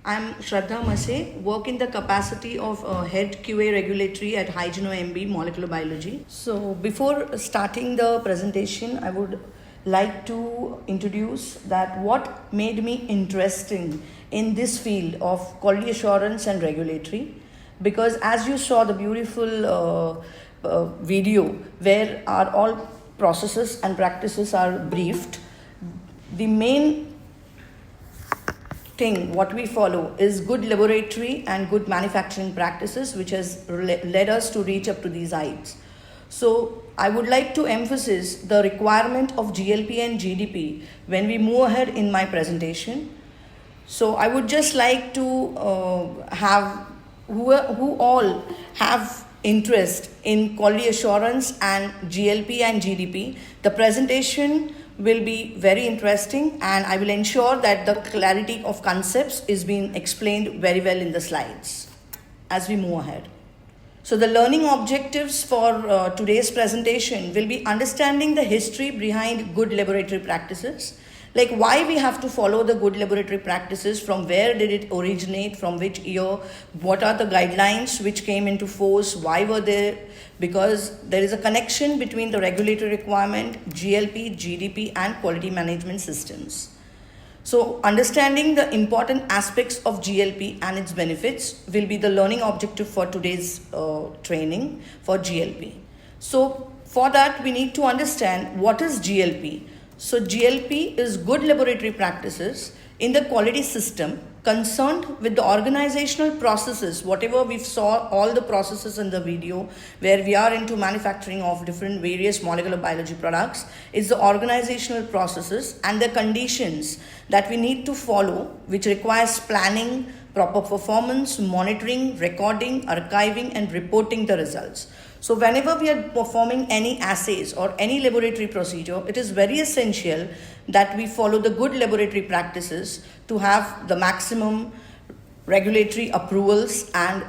I'm Shraddha Mase, work in the capacity of Head QA Regulatory at Hygeno MB Molecular Biology. So before starting the presentation, I would like to introduce that what made me interesting in this field of quality assurance and regulatory, because as you saw the beautiful video where all processes and practices are briefed, the main thing what we follow is good laboratory and good manufacturing practices, which has led us to reach up to these heights. So I would like to emphasize the requirement of GLP and GDP when we move ahead in my presentation. So I would just like to have who all have interest in quality assurance and GLP and GDP. The presentation will be very interesting, and I will ensure that the clarity of concepts is being explained very well in the slides as we move ahead. So the learning objectives for today's presentation will be understanding the history behind good laboratory practices, like why we have to follow the good laboratory practices, from where did it originate, from which year, what are the guidelines which came into force, why were they, because there is a connection between the regulatory requirement, GLP, GDP and quality management systems. So understanding the important aspects of GLP and its benefits will be the learning objective for today's training for GLP. So for that we need to understand what is GLP. So GLP is good laboratory practices in the quality system concerned with the organizational processes, whatever we saw all the processes in the video where we are into manufacturing of different various molecular biology products, is the organizational processes and the conditions that we need to follow, which requires planning, proper performance, monitoring, recording, archiving and reporting the results. So whenever we are performing any assays or any laboratory procedure, it is very essential that we follow the good laboratory practices to have the maximum regulatory approvals and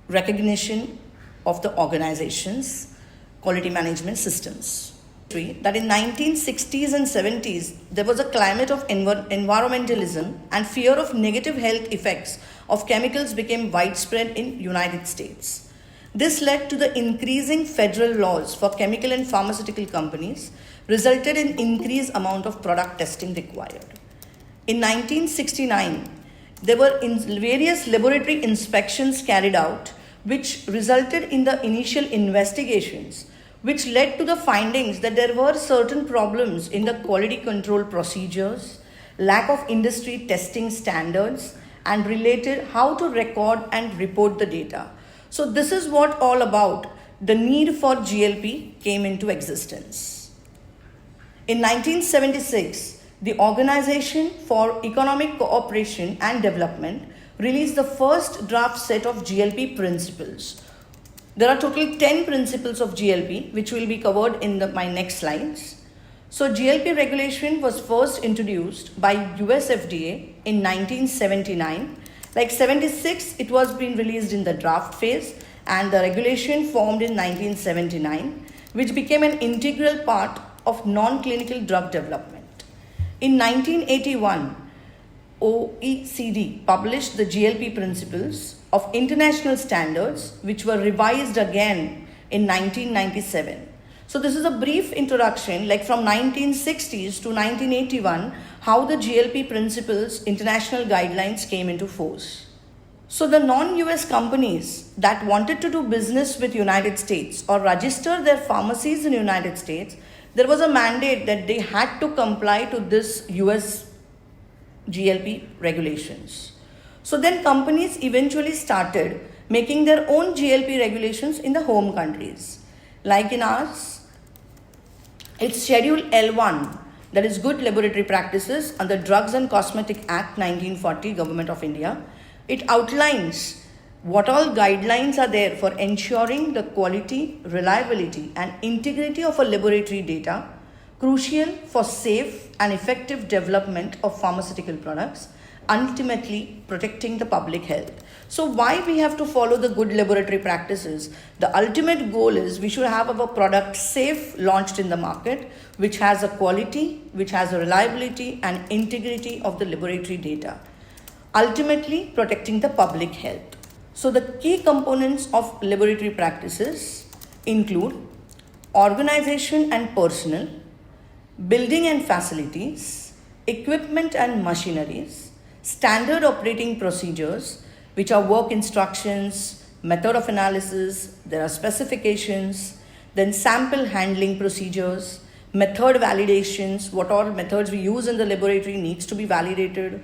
recognition of the organization's quality management systems. That in 1960s and 70s, there was a climate of environmentalism, and fear of negative health effects of chemicals became widespread in United States. This led to the increasing federal laws for chemical and pharmaceutical companies, resulted in increased amount of product testing required. In 1969, there were various laboratory inspections carried out, which resulted in the initial investigations, which led to the findings that there were certain problems in the quality control procedures, lack of industry testing standards, and related how to record and report the data. So this is what all about the need for GLP came into existence. In 1976, the Organization for Economic Cooperation and Development released the first draft set of GLP principles. There are total 10 principles of GLP, which will be covered in my next slides. So GLP regulation was first introduced by US FDA in 1979. Like 76, it was being released in the draft phase, and the regulation formed in 1979, which became an integral part of non-clinical drug development. In 1981, OECD published the GLP principles of international standards, which were revised again in 1997. So this is a brief introduction, like from 1960s to 1981, how the GLP principles, international guidelines came into force. So the non-US companies that wanted to do business with United States or register their pharmacies in United States, there was a mandate that they had to comply to this US GLP regulations. So then companies eventually started making their own GLP regulations in the home countries. Like in ours, it's Schedule L1, that is Good Laboratory Practices under Drugs and Cosmetic Act 1940, Government of India. It outlines what all guidelines are there for ensuring the quality, reliability and integrity of a laboratory data, crucial for safe and effective development of pharmaceutical products, ultimately protecting the public health. So why we have to follow the good laboratory practices? The ultimate goal is we should have our product safe launched in the market, which has a quality, which has a reliability and integrity of the laboratory data. ultimately protecting the public health. So the key components of laboratory practices include organization and personnel, building and facilities, equipment and machineries, standard operating procedures, which are work instructions, method of analysis, there are specifications, then sample handling procedures, method validations, what all methods we use in the laboratory needs to be validated,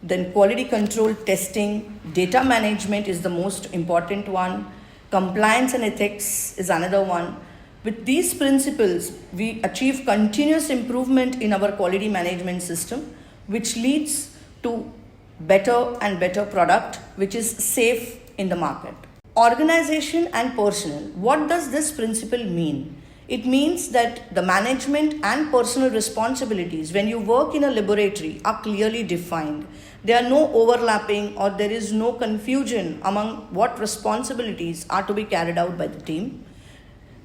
then quality control testing, data management is the most important one, compliance and ethics is another one. With these principles, we achieve continuous improvement in our quality management system, which leads to better and better product, which is safe in the market. Organization and personnel. What does this principle mean? It means that the management and personal responsibilities when you work in a laboratory are clearly defined. There are no overlapping or there is no confusion among what responsibilities are to be carried out by the team.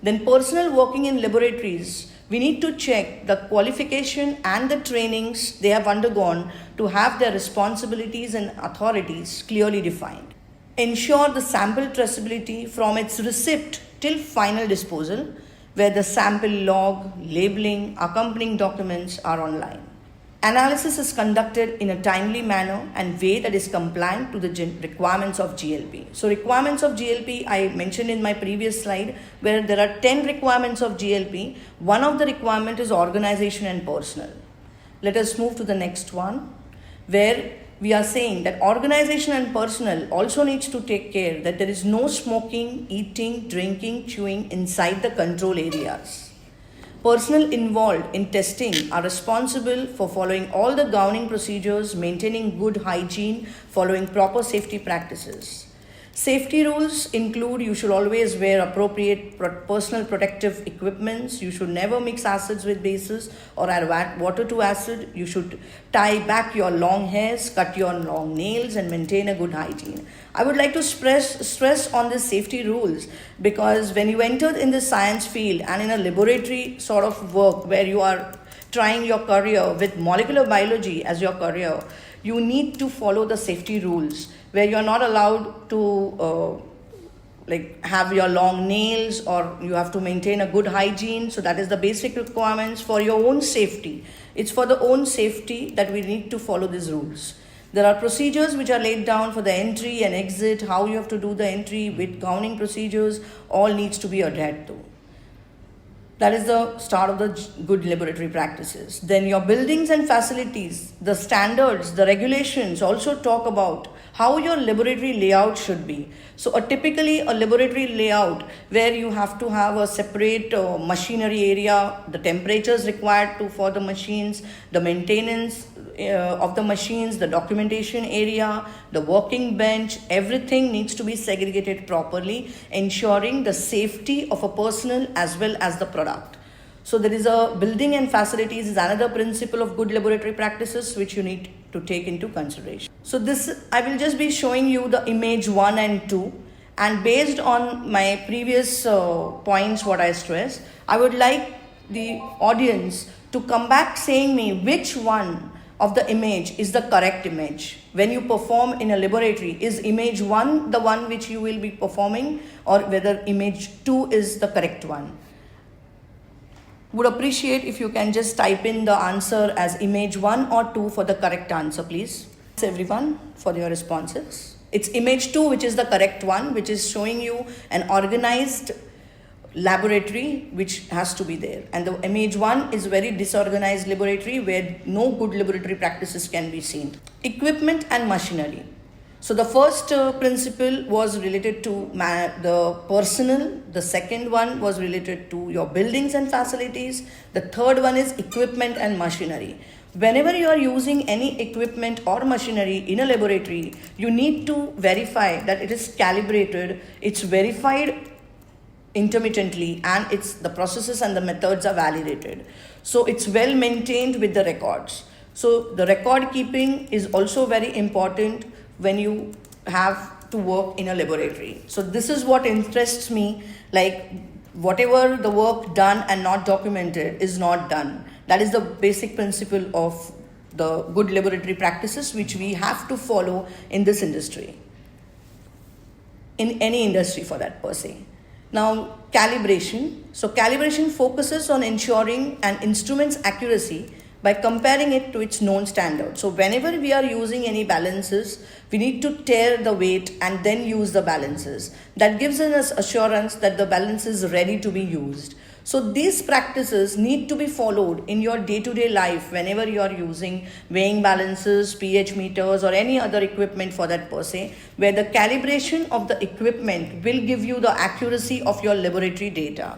Then personnel working in laboratories, we need to check the qualification and the trainings they have undergone to have their responsibilities and authorities clearly defined. Ensure the sample traceability from its receipt till final disposal, where the sample log, labeling, accompanying documents are online. Analysis is conducted in a timely manner and way that is compliant to the requirements of GLP. So requirements of GLP I mentioned in my previous slide, where there are 10 requirements of GLP. One of the requirement is organization and personnel. Let us move to the next one, where we are saying that organization and personnel also needs to take care that there is no smoking, eating, drinking, chewing inside the control areas. Personnel involved in testing are responsible for following all the gowning procedures, maintaining good hygiene, following proper safety practices. Safety rules include you should always wear appropriate personal protective equipments. You should never mix acids with bases or add water to acid. You should tie back your long hairs, cut your long nails, and maintain a good hygiene. I would like to stress on the safety rules because when you enter in the science field and in a laboratory sort of work where you are trying your career with molecular biology as your career, you need to follow the safety rules where you're not allowed to have your long nails, or you have to maintain a good hygiene. So that is the basic requirements for your own safety. It's for the own safety that we need to follow these rules. There are procedures which are laid down for the entry and exit, how you have to do the entry with gowning procedures, all needs to be adhered to. That is the start of the good laboratory practices. Then your buildings and facilities, the standards, the regulations also talk about how your laboratory layout should be. So typically a laboratory layout where you have to have a separate machinery area, the temperatures required for the machines, the maintenance of the machines, the documentation area, the working bench, everything needs to be segregated properly, ensuring the safety of a personnel as well as the product. So there is a building and facilities is another principle of good laboratory practices which you need to take into consideration. So this, I will just be showing you the image 1 and 2, and based on my previous points what I stressed, I would like the audience to come back saying me which one of the image is the correct image. When you perform in a laboratory, is image 1 the one which you will be performing, or whether image 2 is the correct one? Would appreciate if you can just type in the answer as image 1 or 2 for the correct answer, please. Thanks everyone for your responses. It's image 2 which is the correct one, which is showing you an organized laboratory which has to be there, and the image 1 is very disorganized laboratory where no good laboratory practices can be seen. Equipment and machinery. So the first principle was related to the personnel, the second one was related to your buildings and facilities, the third one is equipment and machinery. Whenever you are using any equipment or machinery in a laboratory, you need to verify that it is calibrated, it's verified intermittently, and the processes and the methods are validated. So it's well maintained with the records. So the record keeping is also very important when you have to work in a laboratory. So this is what interests me, like whatever the work done and not documented is not done. That is the basic principle of the good laboratory practices which we have to follow in this industry, in any industry for that per se. Now, calibration. So calibration focuses on ensuring an instrument's accuracy by comparing it to its known standard. So whenever we are using any balances, we need to tare the weight and then use the balances. That gives us assurance that the balance is ready to be used. So these practices need to be followed in your day-to-day life whenever you are using weighing balances, pH meters, or any other equipment for that per se, where the calibration of the equipment will give you the accuracy of your laboratory data.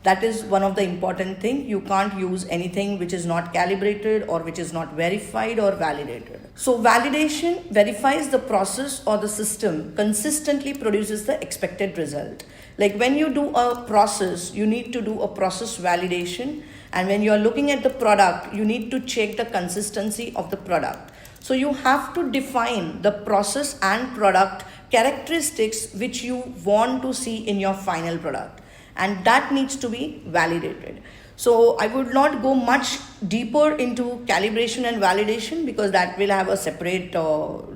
That is one of the important things. You can't use anything which is not calibrated or which is not verified or validated. So validation verifies the process or the system consistently produces the expected result. Like when you do a process, you need to do a process validation. And when you are looking at the product, you need to check the consistency of the product. So you have to define the process and product characteristics which you want to see in your final product. And that needs to be validated. So I would not go much deeper into calibration and validation because that will have a separate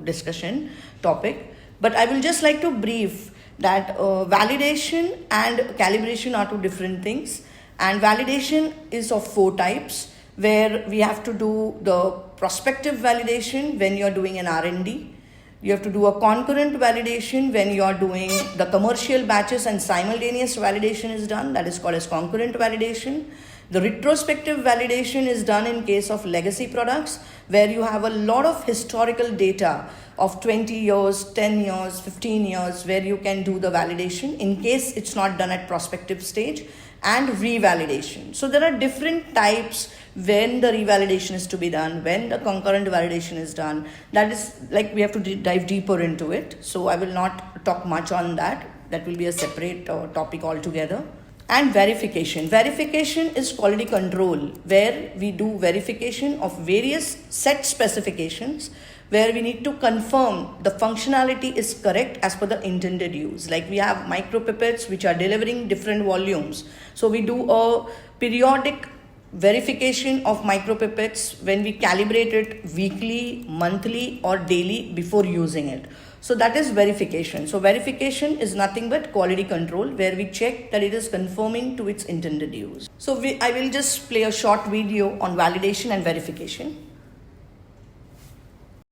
discussion topic. But I will just like to brief that validation and calibration are two different things. And validation is of 4 types, where we have to do the prospective validation when you are doing an R&D. You have to do a concurrent validation when you are doing the commercial batches and simultaneous validation is done. That is called as concurrent validation. The retrospective validation is done in case of legacy products where you have a lot of historical data of 20 years, 10 years, 15 years where you can do the validation in case it's not done at prospective stage, and revalidation. So there are different types when the revalidation is to be done, when the concurrent validation is done. That is like we have to dive deeper into it. So I will not talk much on that. That will be a separate topic altogether. And verification. Verification is quality control, where we do verification of various set specifications where we need to confirm the functionality is correct as per the intended use. Like we have micropipettes which are delivering different volumes. So we do a periodic verification of micropipettes when we calibrate it weekly, monthly or daily before using it. So that is verification. So verification is nothing but quality control where we check that it is conforming to its intended use. So I will just play a short video on validation and verification.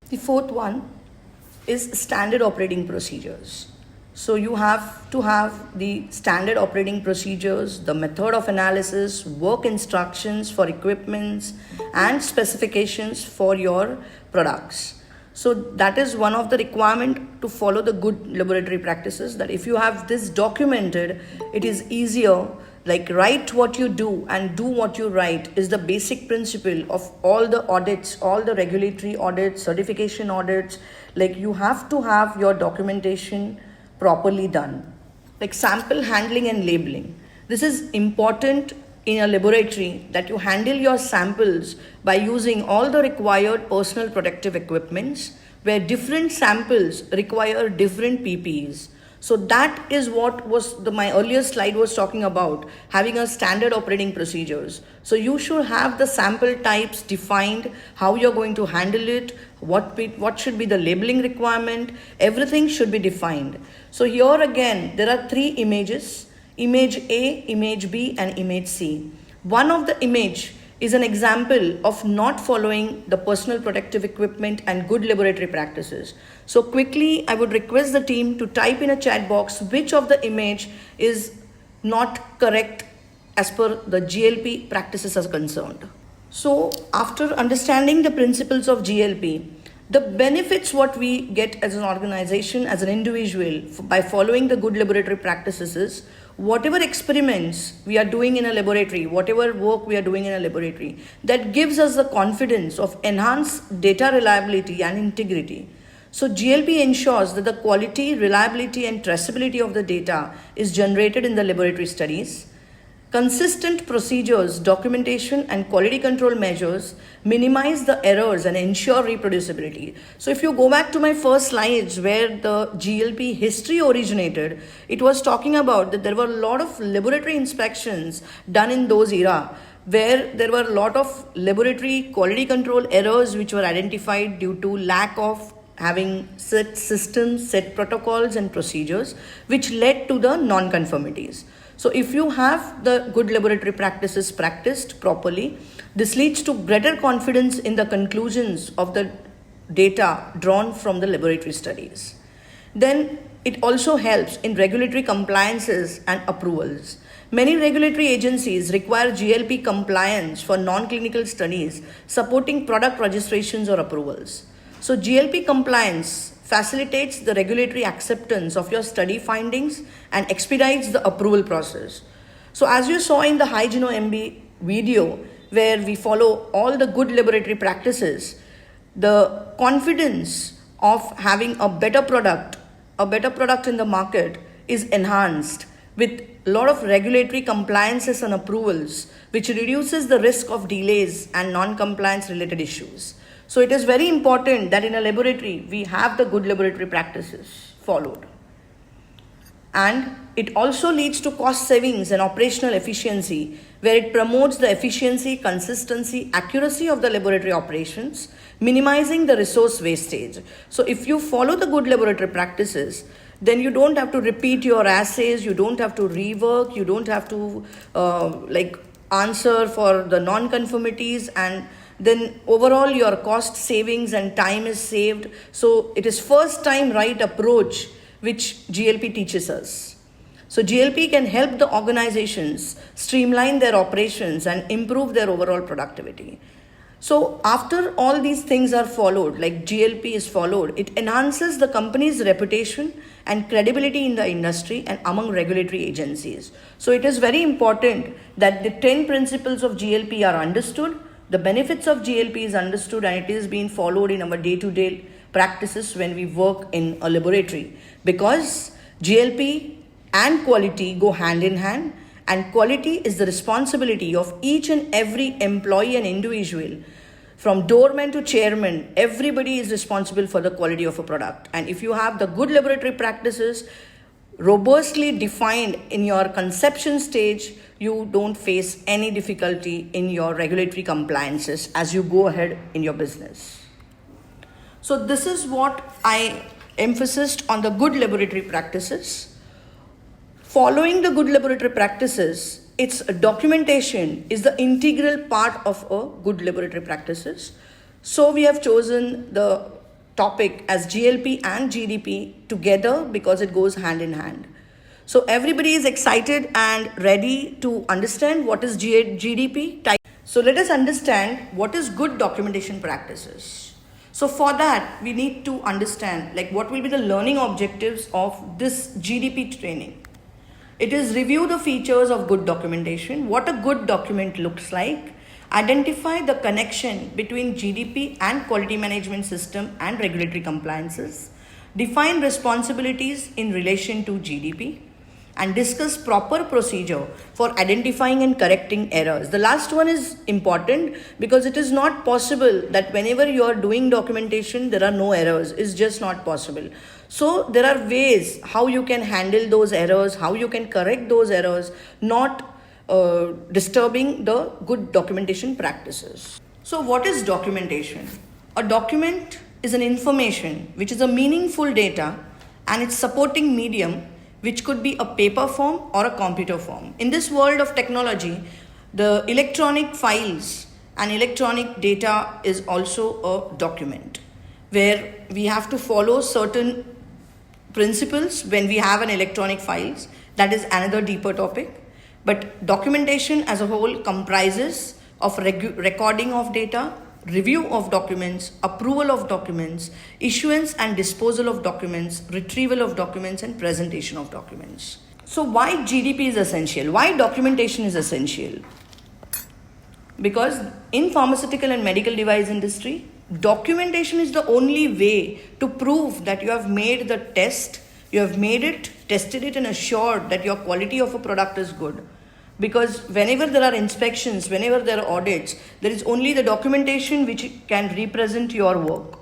The 4th one is standard operating procedures. So you have to have the standard operating procedures, the method of analysis, work instructions for equipments and specifications for your products. So that is one of the requirement to follow the good laboratory practices, that if you have this documented, it is easier. Like write what you do and do what you write is the basic principle of all the audits, all the regulatory audits, certification audits. Like you have to have your documentation properly done. Like sample handling and labeling. This is important in a laboratory, that you handle your samples by using all the required personal protective equipments, where different samples require different PPEs. So that is what was my earlier slide was talking about, having a standard operating procedures. So you should have the sample types defined, how you're going to handle it, what should be the labeling requirement, everything should be defined. So here again, there are 3 images, image A, image B and image C. One of the image is an example of not following the personal protective equipment and good laboratory practices. So quickly, I would request the team to type in a chat box which of the image is not correct as per the GLP practices are concerned. So after understanding the principles of GLP, the benefits what we get as an organization, as an individual by following the good laboratory practices is, whatever experiments we are doing in a laboratory, whatever work we are doing in a laboratory, that gives us the confidence of enhanced data reliability and integrity. So GLP ensures that the quality, reliability and traceability of the data is generated in the laboratory studies. Consistent procedures, documentation and quality control measures minimize the errors and ensure reproducibility. So if you go back to my first slides where the GLP history originated, it was talking about that there were a lot of laboratory inspections done in those era where there were a lot of laboratory quality control errors which were identified due to lack of having set systems, set protocols and procedures, which led to the non-conformities. So if you have the good laboratory practices practiced properly, this leads to greater confidence in the conclusions of the data drawn from the laboratory studies. Then it also helps in regulatory compliances and approvals. Many regulatory agencies require GLP compliance for non-clinical studies supporting product registrations or approvals. So GLP compliance facilitates the regulatory acceptance of your study findings and expedites the approval process. So as you saw in the HyGeno-MB video, where we follow all the good laboratory practices, the confidence of having a better product in the market is enhanced with a lot of regulatory compliances and approvals, which reduces the risk of delays and non-compliance related issues. So it is very important that in a laboratory, we have the good laboratory practices followed. And it also leads to cost savings and operational efficiency, where it promotes the efficiency, consistency, accuracy of the laboratory operations, minimizing the resource wastage. So if you follow the good laboratory practices, then you don't have to repeat your assays, you don't have to rework, you don't have to answer for the non-conformities, and then overall your cost savings and time is saved. So it is first time right approach which GLP teaches us. So GLP can help the organizations streamline their operations and improve their overall productivity. So after all these things are followed, like GLP is followed, it enhances the company's reputation and credibility in the industry and among regulatory agencies. So it is very important that the 10 principles of GLP are understood, the benefits of GLP is understood, and it is being followed in our day-to-day practices when we work in a laboratory, because GLP and quality go hand in hand, and quality is the responsibility of each and every employee and individual. From doorman to chairman, everybody is responsible for the quality of a product. And if you have the good laboratory practices robustly defined in your conception stage, you don't face any difficulty in your regulatory compliances as you go ahead in your business. So this is what I emphasized on the good laboratory practices. Following the good laboratory practices, its documentation is the integral part of a good laboratory practices. So we have chosen the topic as GLP and GDP together because it goes hand in hand. So everybody is excited and ready to understand what is GDP. So let us understand what is good documentation practices. So for that, we need to understand what will be the learning objectives of this GDP training. It is review the features of good documentation, what a good document looks like, identify the connection between GDP and quality management system and regulatory compliances, define responsibilities in relation to GDP, and discuss proper procedure for identifying and correcting errors. The last one is important because it is not possible that whenever you are doing documentation, there are no errors. It's just not possible. So there are ways how you can handle those errors, how you can correct those errors, not disturbing the good documentation practices. So what is documentation? A document is an information which is a meaningful data and its supporting medium, which could be a paper form or a computer form. In this world of technology, the electronic files and electronic data is also a document where we have to follow certain principles when we have an electronic files. That is another deeper topic. But documentation as a whole comprises of recording of data, review of documents, approval of documents, issuance and disposal of documents, retrieval of documents, and presentation of documents. So why GDP is essential? Why documentation is essential? Because in pharmaceutical and medical device industry, documentation is the only way to prove that you have made the test, you have made it, tested it, and assured that your quality of a product is good. Because whenever there are inspections, whenever there are audits, there is only the documentation which can represent your work.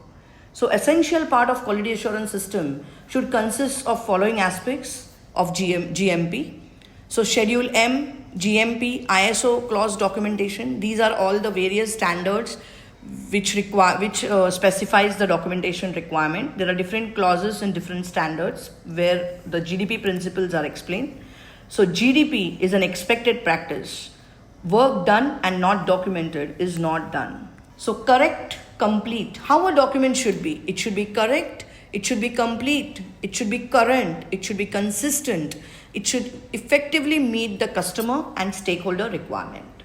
So essential part of quality assurance system should consist of following aspects of GMP. So Schedule M, GMP, ISO clause documentation, these are all the various standards which specifies the documentation requirement. There are different clauses and different standards where the GDP principles are explained. So GDP is an expected practice. Work done and not documented is not done. So correct, complete. How a document should be? It should be correct, it should be complete, it should be current, it should be consistent, it should effectively meet the customer and stakeholder requirement.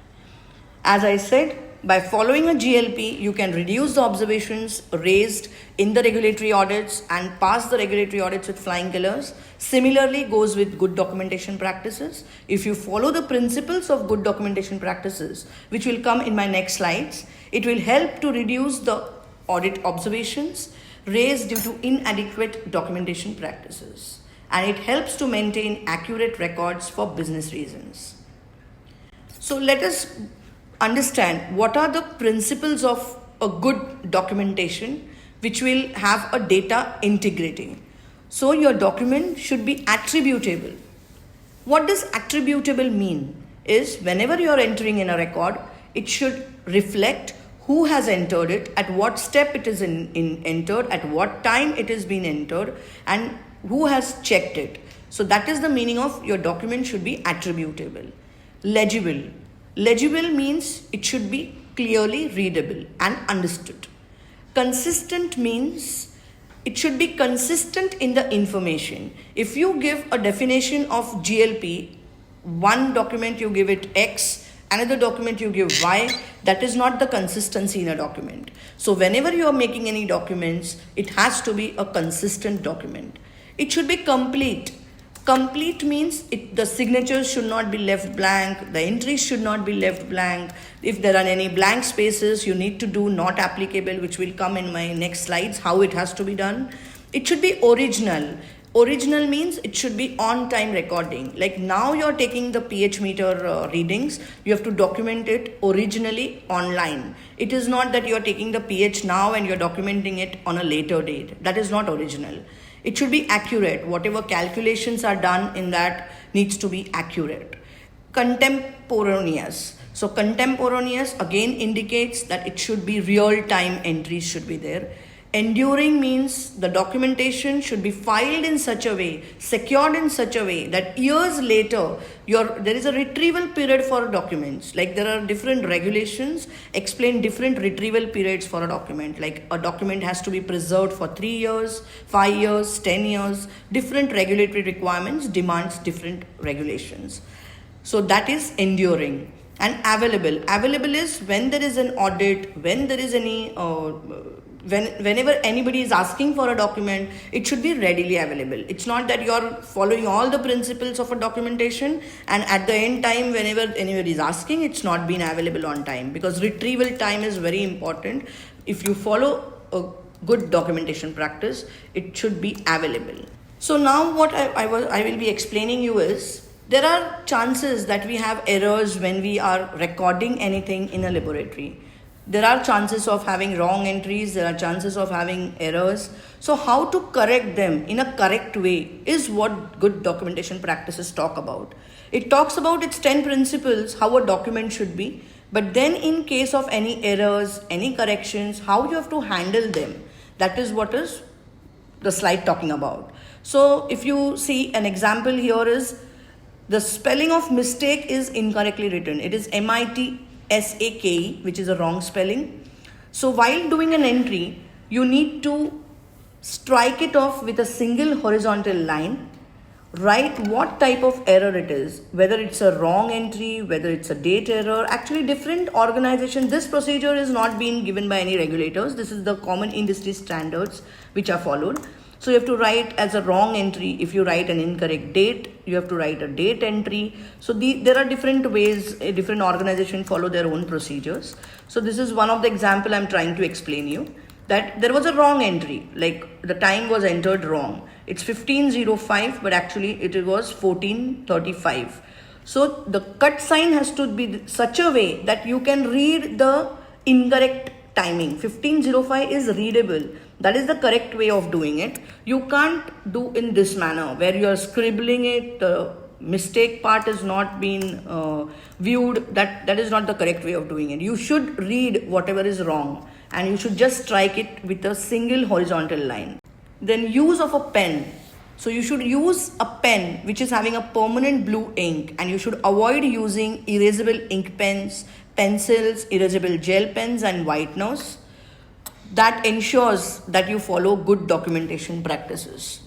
As I said, by following a GLP, you can reduce the observations raised in the regulatory audits and pass the regulatory audits with flying colors. Similarly goes with good documentation practices. If you follow the principles of good documentation practices, which will come in my next slides, it will help to reduce the audit observations raised due to inadequate documentation practices. And it helps to maintain accurate records for business reasons. So let us understand what are the principles of a good documentation which will have a data integrity. So your document should be attributable. What does attributable mean? Is whenever you are entering in a record, it should reflect who has entered it, at what step it is entered, at what time it has been entered, and who has checked it. So that is the meaning of your document should be attributable. Legible. Legible means it should be clearly readable and understood. Consistent means it should be consistent in the information. If you give a definition of GLP, one document you give it X, another document you give Y, that is not the consistency in a document. So whenever you are making any documents, it has to be a consistent document. It should be complete. Complete means the signatures should not be left blank, the entries should not be left blank. If there are any blank spaces, you need to do not applicable, which will come in my next slides, how it has to be done. It should be original. Original means it should be on-time recording. Like now you're taking the pH meter readings, you have to document it originally online. It is not that you're taking the pH now and you're documenting it on a later date. That is not original. It should be accurate. Whatever calculations are done in that needs to be accurate. Contemporaneous. So contemporaneous again indicates that it should be real-time entries should be there. Enduring means the documentation should be filed in such a way, secured in such a way that years later, there is a retrieval period for documents. Like there are different regulations explain different retrieval periods for a document. Like a document has to be preserved for 3 years, 5 years, 10 years. Different regulatory requirements demands different regulations. So that is enduring. And available. Available is when there is an audit, when there is any whenever anybody is asking for a document, it should be readily available. It's not that you're following all the principles of a documentation and at the end time whenever anybody is asking, it's not been available on time, because retrieval time is very important. If you follow a good documentation practice, it should be available. So now what I will be explaining you is, there are chances that we have errors when we are recording anything in a laboratory. There are chances of having wrong entries, there are chances of having errors. So how to correct them in a correct way is what good documentation practices talk about. It talks about its 10 principles, how a document should be, but then in case of any errors, any corrections, how you have to handle them. That is what is the slide talking about. So if you see an example here is, the spelling of mistake is incorrectly written. It is MITSAKE, which is a wrong spelling. So while doing an entry, you need to strike it off with a single horizontal line, write what type of error it is, whether it's a wrong entry, whether it's a date error. Actually, different organizations, this procedure is not being given by any regulators. This is the common industry standards which are followed. So you have to write as a wrong entry. If you write an incorrect date, you have to write a date entry. So there are different ways, different organizations follow their own procedures. So this is one of the example I'm trying to explain you, that there was a wrong entry, like the time was entered wrong. It's 15:05, but actually it was 14:35. So the cut sign has to be such a way that you can read the incorrect timing. 15:05 is readable. That is the correct way of doing it. You can't do in this manner where you are scribbling it mistake part is not been viewed, that is not the correct way of doing it. You should read whatever is wrong and you should just strike it with a single horizontal line. Then use of a pen. So you should use a pen which is having a permanent blue ink, and you should avoid using erasable ink pens, pencils, erasable gel pens and whiteners. That ensures that you follow good documentation practices.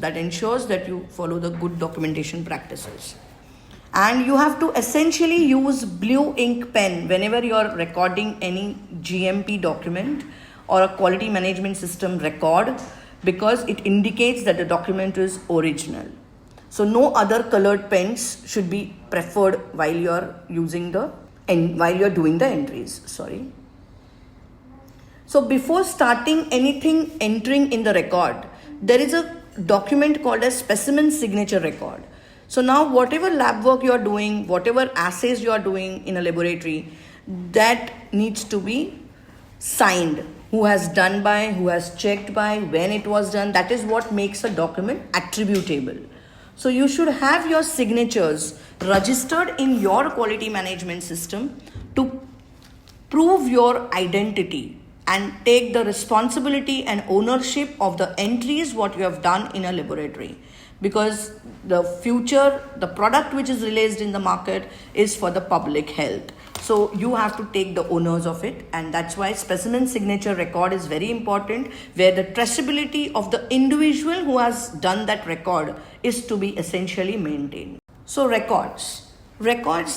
And you have to essentially use blue ink pen whenever you are recording any GMP document or a quality management system record, because it indicates that the document is original. So no other colored pens should be preferred while you are doing the entries. So before starting anything entering in the record, there is a document called as specimen signature record. So now whatever lab work you are doing, whatever assays you are doing in a laboratory, that needs to be signed. Who has done by, who has checked by, when it was done. That is what makes a document attributable. So you should have your signatures registered in your quality management system to prove your identity and take the responsibility and ownership of the entries what you have done in a laboratory, because the product which is released in the market is for the public health. So you have to take the owners of it, and that's why specimen signature record is very important, where the traceability of the individual who has done that record is to be essentially maintained. So records,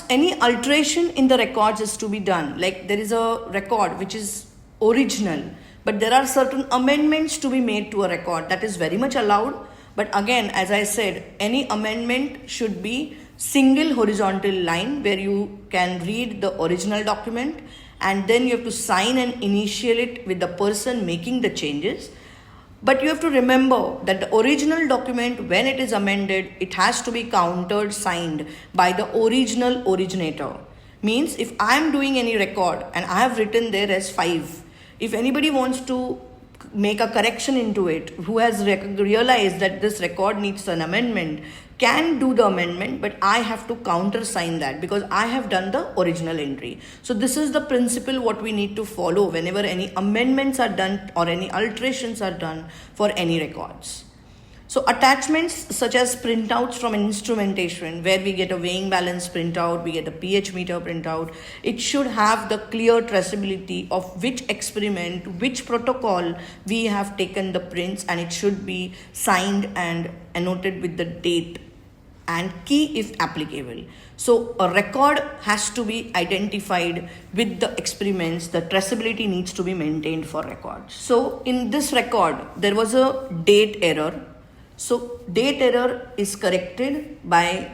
any alteration in the records is to be done. Like there is a record which is original, but there are certain amendments to be made to a record, that is very much allowed. But again, as I said, any amendment should be single horizontal line where you can read the original document, and then you have to sign and initial it with the person making the changes. But you have to remember that the original document, when it is amended, it has to be countered signed by the original originator. Means if I am doing any record and I have written there as 5, if anybody wants to make a correction into it, who has realized that this record needs an amendment, can do the amendment, but I have to countersign that because I have done the original entry. So this is the principle what we need to follow whenever any amendments are done or any alterations are done for any records. So attachments such as printouts from instrumentation, where we get a weighing balance printout, we get a pH meter printout, it should have the clear traceability of which experiment, which protocol we have taken the prints, and it should be signed and annotated with the date and key if applicable. So a record has to be identified with the experiments. The traceability needs to be maintained for records. So in this record, there was a date error. So date error is corrected by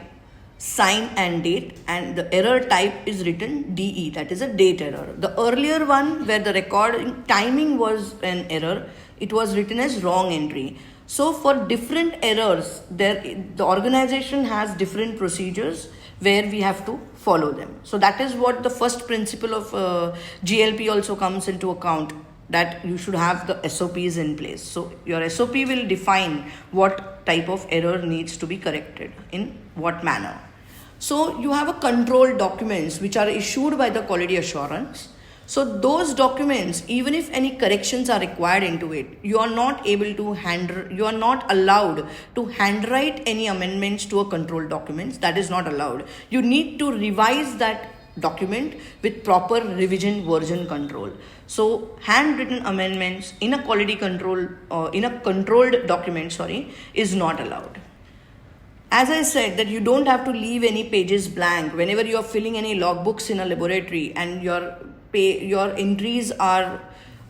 sign and date, and the error type is written DE, that is a date error. The earlier one where the recording timing was an error, it was written as wrong entry. So for different errors, the organization has different procedures where we have to follow them. So that is what the first principle of GLP also comes into account, that you should have the SOPs in place. So your SOP will define what type of error needs to be corrected in what manner. So you have a control documents which are issued by the quality assurance. So those documents, even if any corrections are required into it, you are not allowed to handwrite any amendments to a control documents. That is not allowed. You need to revise that document with proper revision version control. So handwritten amendments in a quality control in a controlled document is not allowed. As I said, that you don't have to leave any pages blank whenever you are filling any logbooks in a laboratory and your entries are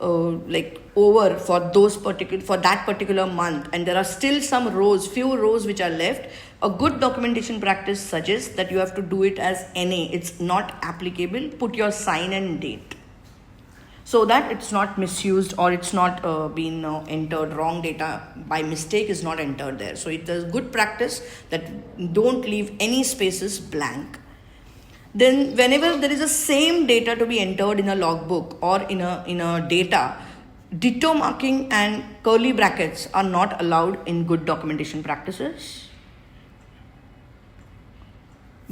over for that particular month, and there are still few rows which are left. A good documentation practice suggests that you have to do it as NA. It's not applicable. Put your sign and date, so that it's not misused or it's not been entered. Wrong data by mistake is not entered there. So it's a good practice that don't leave any spaces blank. Then whenever there is a same data to be entered in a logbook or in a data, ditto marking and curly brackets are not allowed in good documentation practices.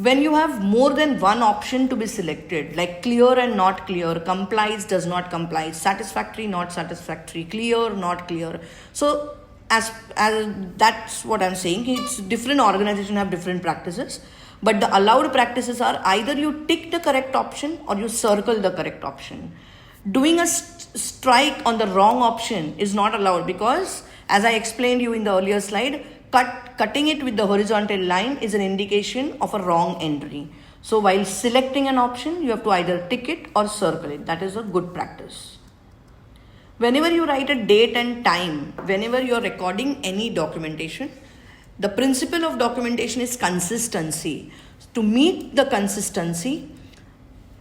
When you have more than one option to be selected, like clear and not clear, complies, does not comply, satisfactory, not satisfactory, clear, not clear. So as that's what I'm saying. It's different organizations have different practices, but the allowed practices are either you tick the correct option or you circle the correct option. Doing a strike on the wrong option is not allowed because, as I explained you in the earlier slide, cutting it with the horizontal line is an indication of a wrong entry. So while selecting an option, you have to either tick it or circle it. That is a good practice. Whenever you write a date and time, whenever you are recording any documentation, the principle of documentation is consistency. To meet the consistency,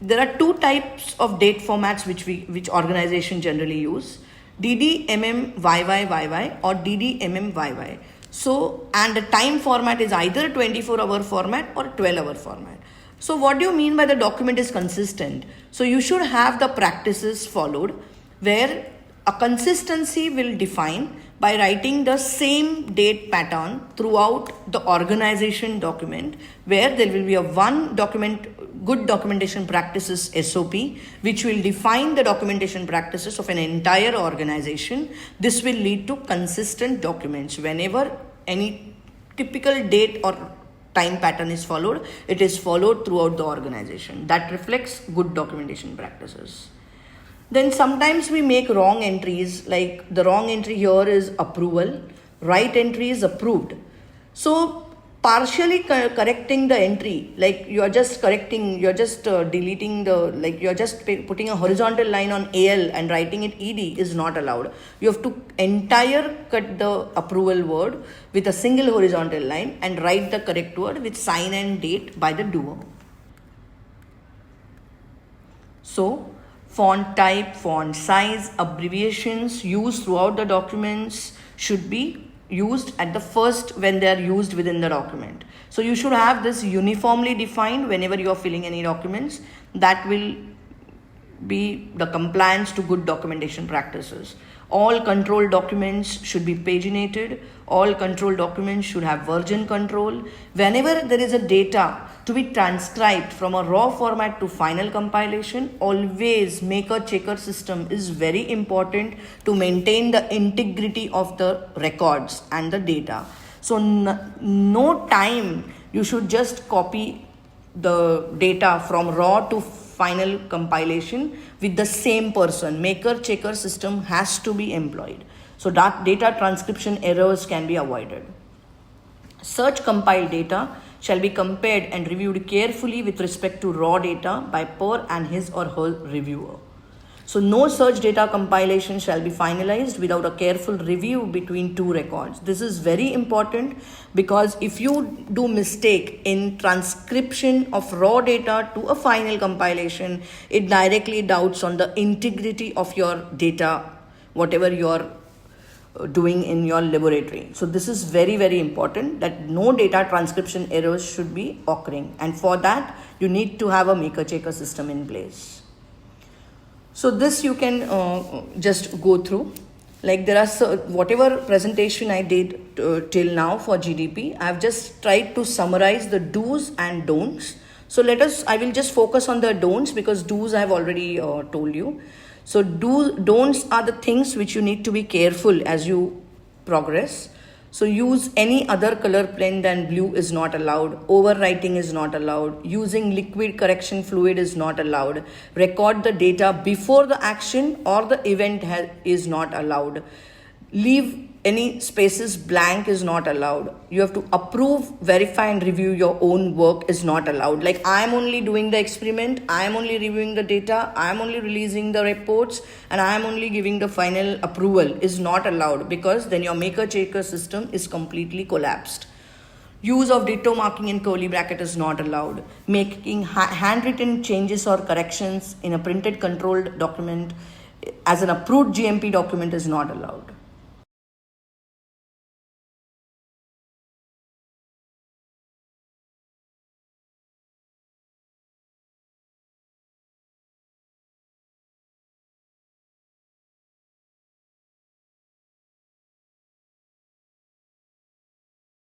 there are two types of date formats which organization generally use: DDMMYYYY or DDMMYY. So, and the time format is either 24-hour format or 12-hour format. So what do you mean by the document is consistent? So you should have the practices followed where a consistency will define by writing the same date pattern throughout the organization document, where there will be a one document, good documentation practices SOP, which will define the documentation practices of an entire organization. This will lead to consistent documents. Whenever any typical date or time pattern is followed, it is followed throughout the organization. That reflects good documentation practices. Then sometimes we make wrong entries, like the wrong entry here is approval, right entry is approved. So partially correcting the entry, like you are just correcting, you're just deleting the, like you're just putting a horizontal line on AL and writing it ED is not allowed. You have to entire cut the approval word with a single horizontal line and write the correct word with sign and date by the doer. So font type, font size, abbreviations used throughout the documents should be used at the first when they are used within the document. So you should have this uniformly defined whenever you are filling any documents. That will be the compliance to good documentation practices. All control documents should be paginated. All control documents should have version control. Whenever there is a data to be transcribed from a raw format to final compilation, always maker checker system is very important to maintain the integrity of the records and the data. So no time you should just copy the data from raw to final compilation with the same person. Maker checker system has to be employed. So that data transcription errors can be avoided. Such compiled data shall be compared and reviewed carefully with respect to raw data by Per and his or her reviewer. So no such data compilation shall be finalized without a careful review between two records. This is very important because if you do mistake in transcription of raw data to a final compilation, it directly doubts on the integrity of your data, whatever you're doing in your laboratory. So this is very, very important that no data transcription errors should be occurring. And for that, you need to have a maker checker system in place. So this you can just go through. Like there are whatever presentation I did till now for GDP, I've just tried to summarize the do's and don'ts. So I will just focus on the don'ts because do's I've already told you. So don'ts are the things which you need to be careful as you progress. So use any other color pen than blue is not allowed. Overwriting is not allowed. Using liquid correction fluid is not allowed. Record the data before the action or the event is not allowed. Leave any spaces blank is not allowed. You have to approve, verify and review your own work is not allowed. Like I am only doing the experiment, I am only reviewing the data, I am only releasing the reports and I am only giving the final approval is not allowed, because then your maker checker system is completely collapsed. Use of ditto marking in curly bracket is not allowed. Making handwritten changes or corrections in a printed controlled document as an approved GMP document is not allowed.